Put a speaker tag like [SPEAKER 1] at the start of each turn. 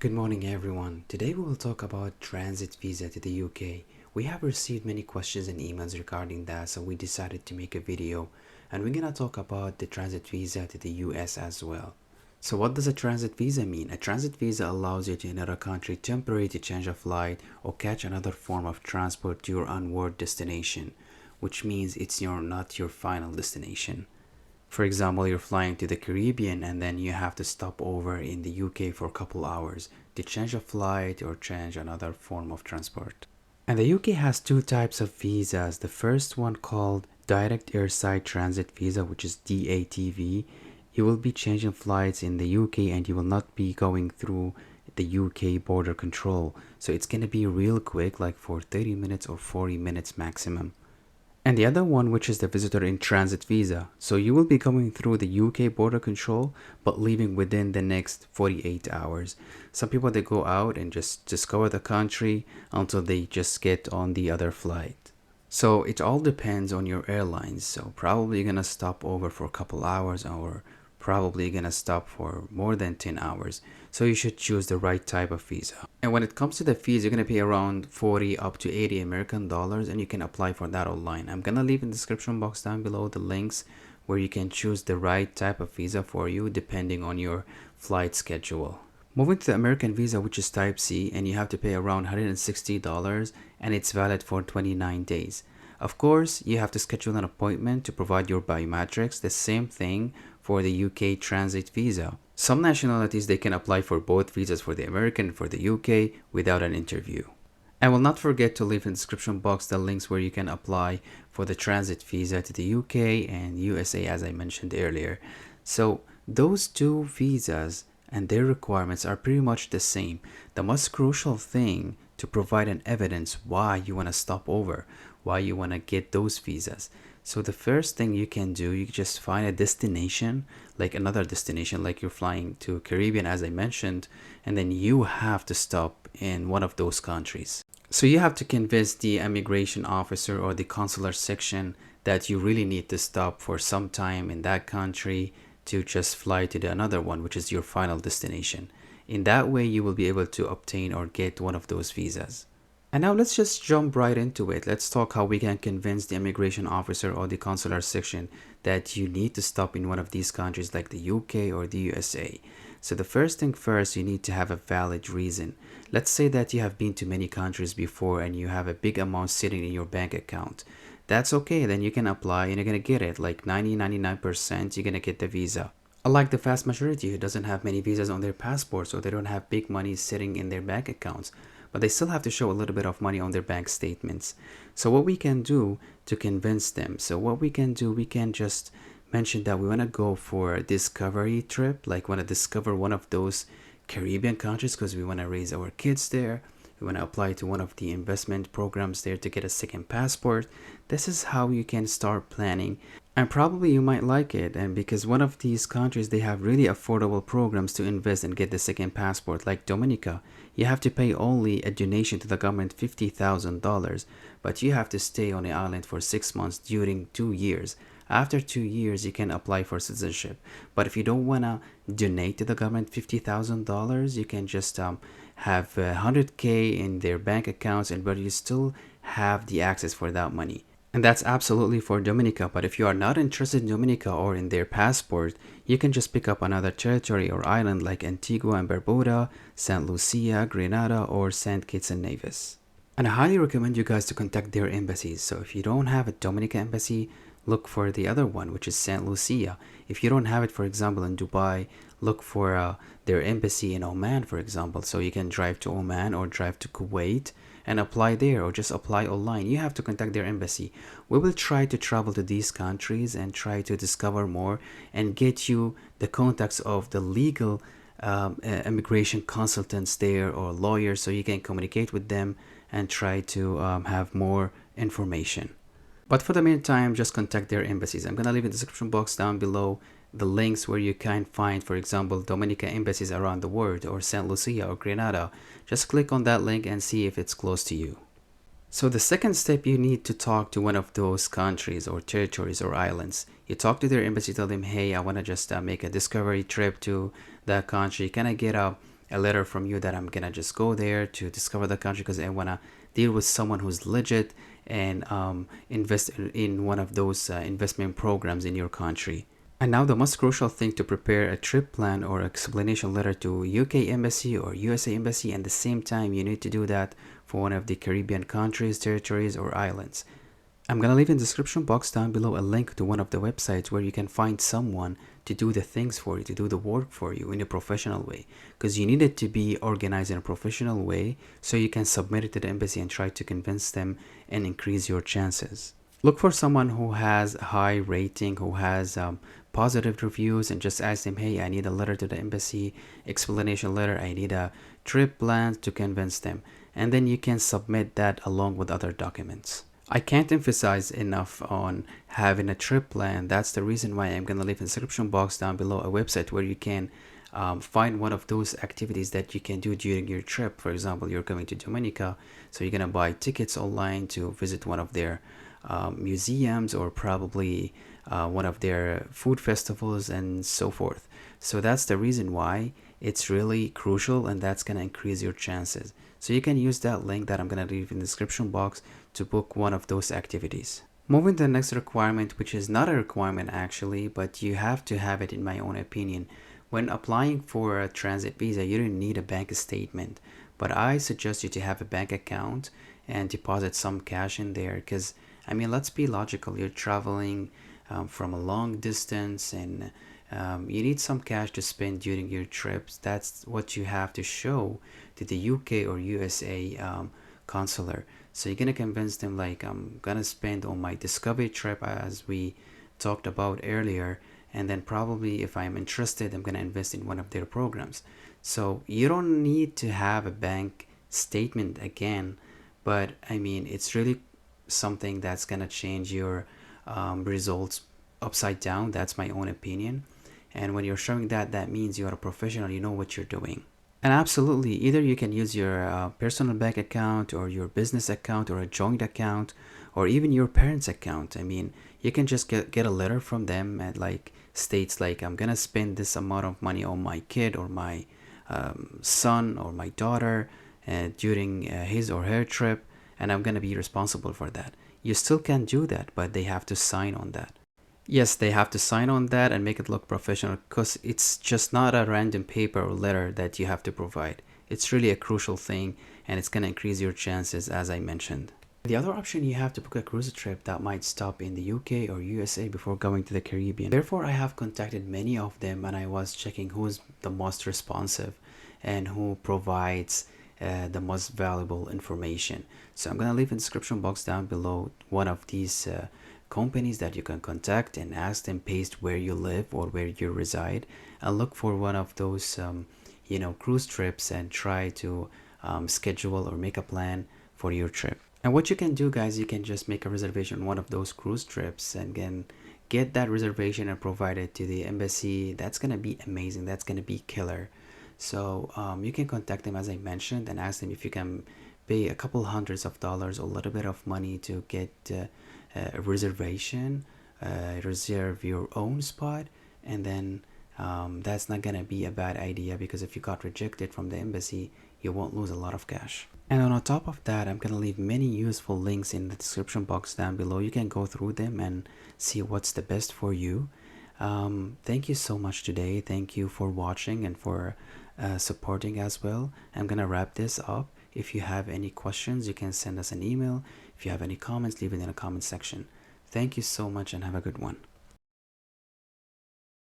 [SPEAKER 1] Good morning everyone. Today we will talk about transit visa to the UK. We have received many questions and emails regarding that, so we decided to make a video and we're gonna talk about the transit visa to the US as well. So what does a transit visa mean? A transit visa allows you to enter a country temporarily to change a flight or catch another form of transport to your onward destination, which means it's not your final destination. For example, you're flying to the Caribbean and then you have to stop over in the UK for a couple hours to change a flight or change another form of transport. And the UK has two types of visas. The first one called Direct Airside Transit Visa, which is DATV. You will be changing flights in the UK and you will not be going through the UK border control. So it's going to be real quick, like for 30 minutes or 40 minutes maximum. And the other one, which is the visitor in transit visa. So you will be coming through the UK border control, but leaving within the next 48 hours. Some people, they go out and just discover the country until they just get on the other flight. So it all depends on your airlines. So probably you're gonna stop over for a couple hours or probably gonna stop for more than 10 hours. So you should choose the right type of visa. And when it comes to the fees, you're gonna pay around 40 up to 80 American dollars and you can apply for that online. I'm gonna leave in the description box down below the links where you can choose the right type of visa for you depending on your flight schedule. Moving to the American visa, which is type C, and you have to pay around $160 and it's valid for 29 days. Of course, you have to schedule an appointment to provide your biometrics, the same thing for the UK transit visa. Some nationalities, they can apply for both visas, for the American and for the UK, without an interview. I will not forget to leave in the description box the links where you can apply for the transit visa to the UK and USA, as I mentioned earlier. So those two visas and their requirements are pretty much the same. The most crucial thing to provide an evidence why you want to stop over, why you want to get those visas. So the first thing you can do, you just find a destination, like another destination, like you're flying to Caribbean as I mentioned, and then you have to stop in one of those countries. So you have to convince the immigration officer or the consular section that you really need to stop for some time in that country to just fly to the another one, which is your final destination. In that way, you will be able to obtain or get one of those visas. And now let's just jump right into it. Let's talk how we can convince the immigration officer or the consular section that you need to stop in one of these countries like the UK or the USA. So the first thing first, you need to have a valid reason. Let's say that you have been to many countries before and you have a big amount sitting in your bank account. That's okay, then you can apply and you're gonna get it. Like 99% you're gonna get the visa. Unlike the vast majority who doesn't have many visas on their passports or they don't have big money sitting in their bank accounts, but they still have to show a little bit of money on their bank statements. So what we can do to convince them, we can just mention that we want to go for a discovery trip, like want to discover one of those Caribbean countries because we want to raise our kids there. We want to apply to one of the investment programs there to get a second passport. This is how you can start planning. And probably you might like it, and because one of these countries, they have really affordable programs to invest and get the second passport, like Dominica. You have to pay only a donation to the government $50,000, but you have to stay on the island for 6 months during 2 years. After 2 years, you can apply for citizenship. But if you don't want to donate to the government $50,000, you can just have 100K in their bank accounts, but you still have the access for that money. And that's absolutely for Dominica, but if you are not interested in Dominica or in their passport, you can just pick up another territory or island like Antigua and Barbuda, St. Lucia, Grenada, or St. Kitts and Nevis. And I highly recommend you guys to contact their embassies. So if you don't have a Dominica embassy, look for the other one, which is St. Lucia. If you don't have it, for example, in Dubai, look for their embassy in Oman, for example. So you can drive to Oman or drive to Kuwait and apply there, or just apply online. You have to contact their embassy. We will try to travel to these countries and try to discover more and get you the contacts of the legal immigration consultants there or lawyers so you can communicate with them and try to have more information. But for the meantime, just contact their embassies. I'm gonna leave in the description box down below the links where you can find, for example, Dominica embassies around the world, or St. Lucia or Grenada. Just click on that link and see if it's close to you. So the second step, you need to talk to one of those countries or territories or islands. You talk to their embassy, tell them, hey, I want to just make a discovery trip to that country. Can I get a a letter from you that I'm gonna just go there to discover the country because I wanna deal with someone who's legit and invest in one of those investment programs in your country. And now the most crucial thing to prepare a trip plan or explanation letter to UK Embassy or USA Embassy, and at the same time you need to do that for one of the Caribbean countries, territories, or islands. I'm gonna leave in the description box down below a link to one of the websites where you can find someone to do the things for you, to do the work for you in a professional way, because you need it to be organized in a professional way so you can submit it to the embassy and try to convince them and increase your chances. Look for someone who has high rating, who has positive reviews, and just ask them, hey, I need a letter to the embassy, explanation letter, I need a trip plan, to convince them, and then you can submit that along with other documents. I can't emphasize enough on having a trip plan. That's the reason why I'm gonna leave in the description box down below a website where you can find one of those activities that you can do during your trip. For example, you're going to Dominica, so you're gonna buy tickets online to visit one of their museums, or probably one of their food festivals and so forth. So that's the reason why it's really crucial, and that's gonna increase your chances. So you can use that link that I'm gonna leave in the description box to book one of those activities. Moving to the next requirement, which is not a requirement actually, but you have to have it in my own opinion. When applying for a transit visa, you don't need a bank statement, but I suggest you to have a bank account and deposit some cash in there, because I mean, let's be logical, you're traveling from a long distance, and you need some cash to spend during your trips. That's what you have to show to the UK or USA consular. So you're gonna convince them, like, I'm gonna spend on my discovery trip as we talked about earlier, and then probably if I'm interested, I'm gonna invest in one of their programs. So you don't need to have a bank statement again, but I mean, it's really something that's gonna change your results upside down. That's my own opinion. And when you're showing that, that means you're a professional, you know what you're doing. And absolutely, either you can use your personal bank account or your business account or a joint account or even your parents' account. I mean, you can just get a letter from them and like states like, I'm gonna spend this amount of money on my kid or my son or my daughter during his or her trip, and I'm gonna be responsible for that. You still can do that, but they have to sign on that. Yes, they have to sign on that and make it look professional, because it's just not a random paper or letter that you have to provide. It's really a crucial thing, and it's going to increase your chances, as I mentioned. The other option, you have to book a cruise trip that might stop in the UK or USA before going to the Caribbean. Therefore, I have contacted many of them, and I was checking who's the most responsive and who provides the most valuable information. So I'm going to leave in the description box down below one of these companies that you can contact and ask them paste where you live or where you reside, and look for one of those cruise trips and try to schedule or make a plan for your trip. And what you can do, guys, you can just make a reservation on one of those cruise trips and then get that reservation and provide it to the embassy. That's gonna be amazing, that's gonna be killer. So you can contact them, as I mentioned, and ask them if you can pay a couple hundreds of dollars or a little bit of money to get a reservation, reserve your own spot, and then that's not gonna be a bad idea, because if you got rejected from the embassy, you won't lose a lot of cash. And on top of that, I'm gonna leave many useful links in the description box down below. You can go through them and see what's the best for you. Thank you so much today. Thank you for watching and for supporting as well. I'm gonna wrap this up. If you have any questions, you can send us an email. If you have any comments, leave it in the comment section. Thank you so much and have a good one.